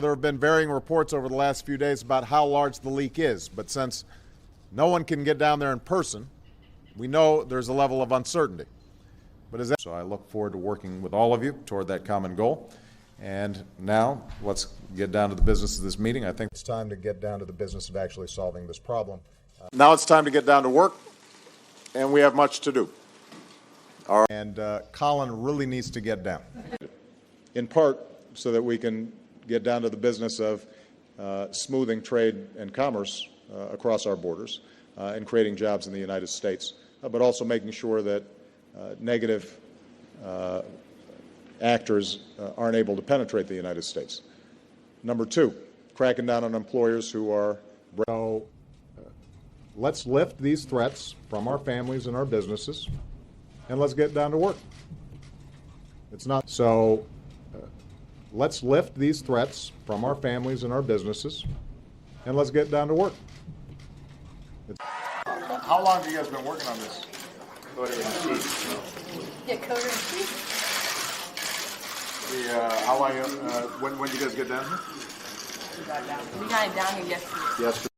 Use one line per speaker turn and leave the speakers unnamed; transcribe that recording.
There have been varying reports over the last few days about how large the leak is, but since no one can get down there in person, we know there's a level of uncertainty. So I look forward to working with all of you toward that common goal. And now let's get down to the business of this meeting. I think it's time to get down to the business of actually solving this problem. Now it's time to get down to work, and we have much to do. And Colin really needs to get down, in part so that we can get down to the business of smoothing trade and commerce across our borders and creating jobs in the United States, but also making sure that negative actors aren't able to penetrate the United States. Number two, cracking down on employers who are... So let's lift these threats from our families and our businesses, and let's get down to work. It's not... So let's lift these threats from our families and our businesses, and let's get down to work. How long have you guys been working on this?
Yeah, coder in chief.
How long? When did you guys get down here?
We got it down here yesterday.
Yesterday.